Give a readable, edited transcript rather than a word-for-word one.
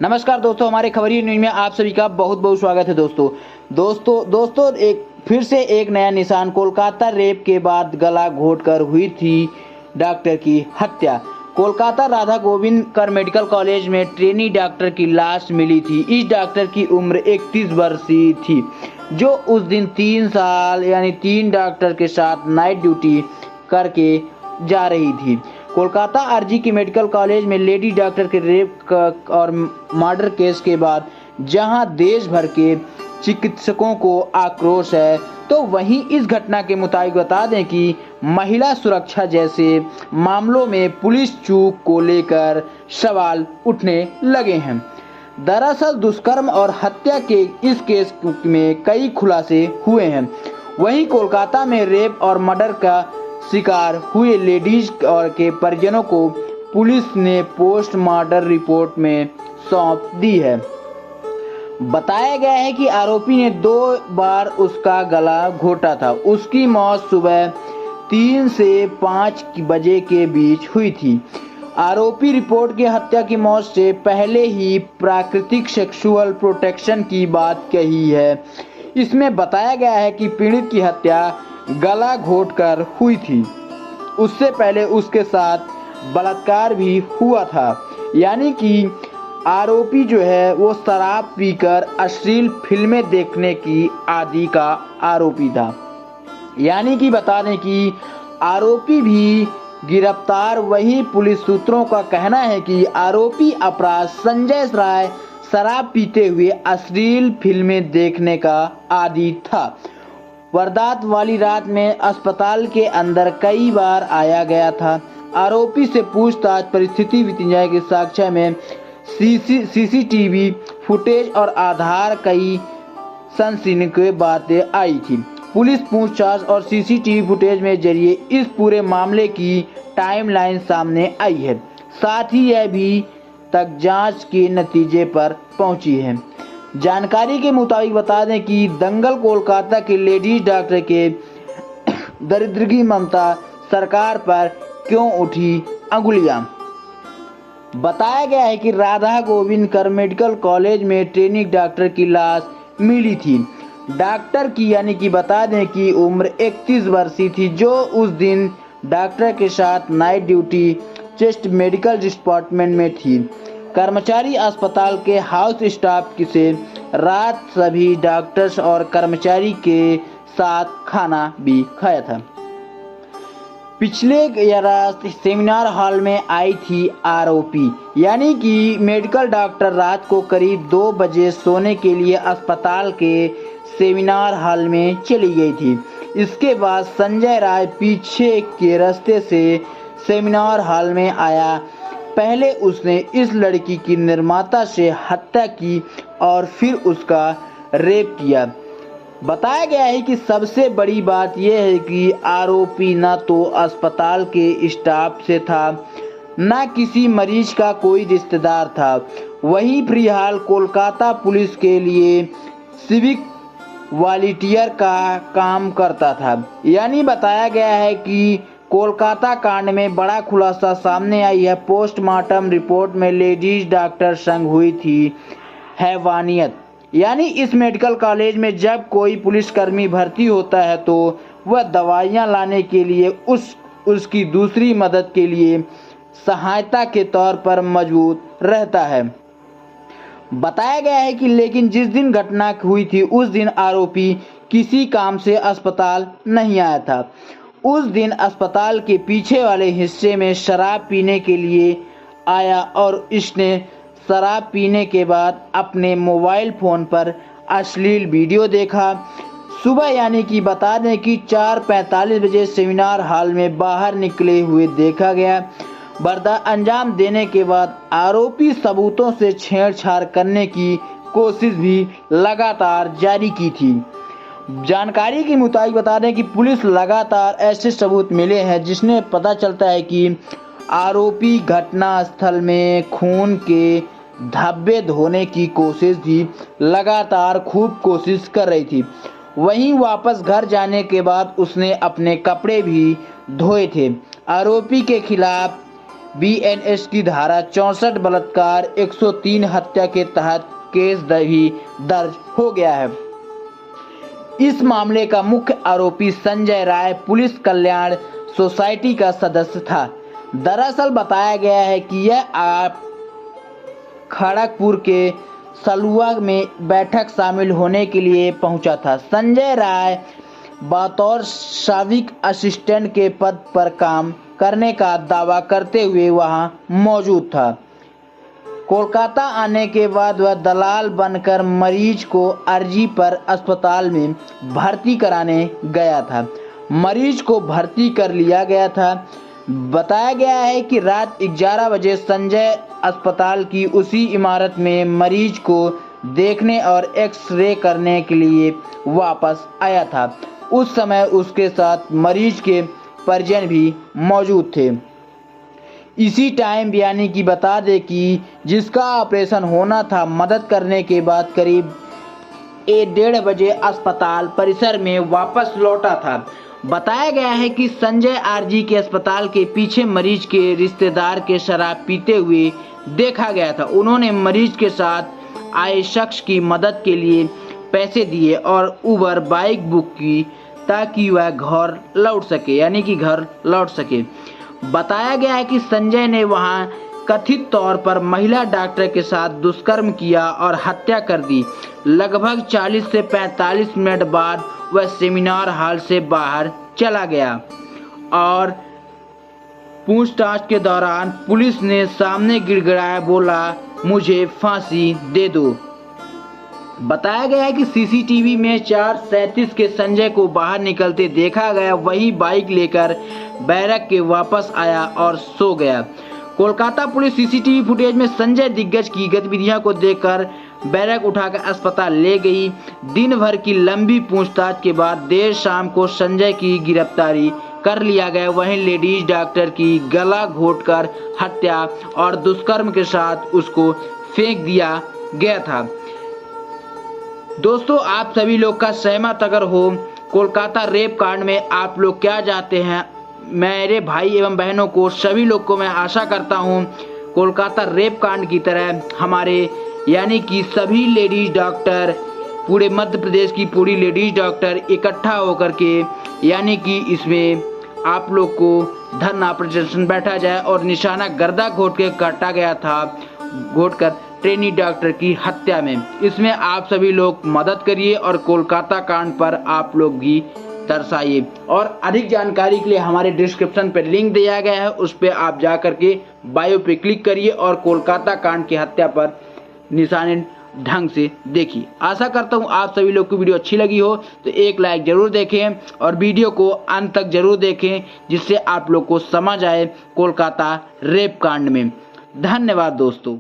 नमस्कार दोस्तों, हमारे खबरी न्यूज में आप सभी का बहुत बहुत स्वागत है। दोस्तों एक फिर से एक नया निशान। कोलकाता रेप के बाद गला घोटकर हुई थी डॉक्टर की हत्या। कोलकाता राधा गोविंद कर मेडिकल कॉलेज में ट्रेनी डॉक्टर की लाश मिली थी। इस डॉक्टर की उम्र 31 वर्षीय थी, जो उस दिन 3 साल यानी 3 डॉक्टर के साथ नाइट ड्यूटी करके जा रही थी। कोलकाता आरजी की मेडिकल कॉलेज में लेडी डॉक्टर के रेप और मर्डर केस के बाद जहां देश भर के चिकित्सकों को आक्रोश है, तो वहीं इस घटना के मुताबिक बता दें कि महिला सुरक्षा जैसे मामलों में पुलिस चूक को लेकर सवाल उठने लगे हैं। दरअसल दुष्कर्म और हत्या के इस केस में कई खुलासे हुए हैं। वहीं कोलकाता में रेप और मर्डर का शिकार हुए लेडीज और के परिजनों को पुलिस ने पोस्टमार्टम रिपोर्ट में सौंप दी है। बताया गया है कि आरोपी ने 2 बार उसका गला घोटा था। उसकी मौत सुबह 3 से 5 बजे के बीच हुई थी। आरोपी रिपोर्ट की हत्या की मौत से पहले ही प्राकृतिक सेक्सुअल प्रोटेक्शन की बात कही है। इसमें बताया गया है कि पीड़ित की हत्या गला घोटकर हुई थी। उससे पहले उसके साथ बलात्कार भी हुआ था। यानी कि आरोपी जो है वो शराब पीकर अश्लील फिल्में देखने की आदि का आरोपी था। यानी कि बता दें कि आरोपी भी गिरफ्तार। वही पुलिस सूत्रों का कहना है कि आरोपी अपराध संजय राय शराब पीते हुए अश्लील फिल्में देखने का आदी था। वारदात वाली रात में अस्पताल के अंदर कई बार आया गया था। आरोपी से पूछताछ परिस्थिति वितिंजा के साक्ष्य में सीसीटीवी फुटेज और आधार कई सनसनीखेज बातें आई थी। पुलिस पूछताछ और सीसीटीवी फुटेज में जरिए इस पूरे मामले की टाइमलाइन सामने आई है। साथ ही यह भी तक जांच के नतीजे पर पहुंची है। जानकारी के मुताबिक बता दें कि दंगल कोलकाता के लेडीज डॉक्टर के दरिद्र की ममता सरकार पर क्यों उठी अंगुलियां। बताया गया है कि राधा गोविंद कर मेडिकल कॉलेज में ट्रेनिंग डॉक्टर की लाश मिली थी। डॉक्टर की यानी कि बता दें कि उम्र 31 वर्षीय थी, जो उस दिन डॉक्टर के साथ night duty chest medical department में थी। कर्मचारी अस्पताल के हाउस स्टाफ से रात सभी डॉक्टर्स और कर्मचारी के साथ खाना भी खाया था। पिछले रात सेमिनार हॉल में आई थी आरोपी। यानी कि मेडिकल डॉक्टर रात को करीब 2 बजे सोने के लिए अस्पताल के सेमिनार हॉल में चली गई थी। इसके बाद संजय राय पीछे के रास्ते से सेमिनार हॉल में आया। पहले उसने इस लड़की की निर्माता से हत्या की और फिर उसका रेप किया। बताया गया है कि सबसे बड़ी बात यह है कि आरोपी न तो अस्पताल के स्टाफ से था, न किसी मरीज का कोई रिश्तेदार था। वहीं फिलहाल कोलकाता पुलिस के लिए सिविक वॉलंटियर का काम करता था। यानी बताया गया है कि कोलकाता कांड में बड़ा खुलासा सामने आई है। पोस्टमार्टम रिपोर्ट में लेडीज डॉक्टर संग हुई थी हैवानियत। यानी इस मेडिकल कॉलेज में जब कोई पुलिसकर्मी भर्ती होता है तो वह दवाइयां लाने के लिए उसकी दूसरी मदद के लिए सहायता के तौर पर मौजूद रहता है। बताया गया है कि लेकिन जिस दिन घटना हुई थी उस दिन आरोपी किसी काम से अस्पताल नहीं आया था। उस दिन अस्पताल के पीछे वाले हिस्से में शराब पीने के लिए आया और इसने शराब पीने के बाद अपने मोबाइल फ़ोन पर अश्लील वीडियो देखा। सुबह यानी कि बता दें कि 4:45 बजे सेमिनार हॉल में बाहर निकले हुए देखा गया। वारदात अंजाम देने के बाद आरोपी सबूतों से छेड़छाड़ करने की कोशिश भी लगातार जारी की थी। जानकारी के मुताबिक बता दें कि पुलिस लगातार ऐसे सबूत मिले हैं जिसने पता चलता है कि आरोपी घटना स्थल में खून के धब्बे धोने की कोशिश थी, लगातार खूब कोशिश कर रही थी। वहीं वापस घर जाने के बाद उसने अपने कपड़े भी धोए थे। आरोपी के खिलाफ बीएनएस की धारा 64 बलात्कार 103 हत्या के तहत केस भी दर्ज हो गया है। इस मामले का मुख्य आरोपी संजय राय पुलिस कल्याण सोसाइटी का सदस्य था। दरअसल बताया गया है कि यह खड़गपुर के सलुआ में बैठक शामिल होने के लिए पहुंचा था। संजय राय बतौर साविक असिस्टेंट के पद पर काम करने का दावा करते हुए वहां मौजूद था। कोलकाता आने के बाद वह दलाल बनकर मरीज को अर्जी पर अस्पताल में भर्ती कराने गया था। मरीज को भर्ती कर लिया गया था। बताया गया है कि रात 11 बजे संजय अस्पताल की उसी इमारत में मरीज को देखने और एक्स-रे करने के लिए वापस आया था। उस समय उसके साथ मरीज के परिजन भी मौजूद थे। इसी टाइम यानी कि बता दें कि जिसका ऑपरेशन होना था, मदद करने के बाद करीब 1:30 बजे अस्पताल परिसर में वापस लौटा था। बताया गया है कि संजय आरजी के अस्पताल के पीछे मरीज के रिश्तेदार के शराब पीते हुए देखा गया था। उन्होंने मरीज के साथ आए शख्स की मदद के लिए पैसे दिए और उबर बाइक बुक की ताकि वह घर लौट सके। बताया गया है कि संजय ने वहां कथित तौर पर महिला डॉक्टर के साथ दुष्कर्म किया और हत्या कर दी। लगभग 40 से 45 मिनट बाद वह सेमिनार हॉल से बाहर चला गया और पूछताछ के दौरान पुलिस ने सामने गिड़गिड़ाया, बोला मुझे फांसी दे दो। बताया गया है कि सीसीटीवी में 4:37 के संजय को बाहर निकलते देखा गया। वही बाइक लेकर बैरक के वापस आया और सो गया। कोलकाता पुलिस सीसीटीवी फुटेज में संजय दिग्गज की गतिविधियों को देखकर बैरक उठाकर अस्पताल ले गई। दिन भर की लंबी पूछताछ के बाद देर शाम को संजय की गिरफ्तारी कर लिया गया। वहीं लेडीज डॉक्टर की गला घोंटकर हत्या और दुष्कर्म के साथ उसको फेंक दिया गया था। दोस्तों, आप सभी लोग का सहमत अगर हो कोलकाता रेप कांड में, आप लोग क्या चाहते हैं? मेरे भाई एवं बहनों को, सभी लोग को मैं आशा करता हूं कोलकाता रेप कांड की तरह हमारे यानी कि सभी लेडीज डॉक्टर, पूरे मध्य प्रदेश की पूरी लेडीज डॉक्टर इकट्ठा होकर के यानी कि इसमें आप लोग को धरना प्रदर्शन बैठा जाए और निशाना गर्दा घोट के काटा गया था, घोटकर ट्रेनी डॉक्टर की हत्या में। इसमें आप सभी लोग मदद करिए और कोलकाता कांड पर आप लोग भी दर्शाइए। और अधिक जानकारी के लिए हमारे डिस्क्रिप्शन पर लिंक दिया गया है, उस पर आप जा करके बायो पे क्लिक करिए और कोलकाता कांड की हत्या पर निशाने ढंग से देखिए। आशा करता हूँ आप सभी लोग को वीडियो अच्छी लगी हो तो एक लाइक जरूर देखें और वीडियो को अंत तक जरूर देखें, जिससे आप लोग को समझ आए कोलकाता रेप कांड में। धन्यवाद दोस्तों।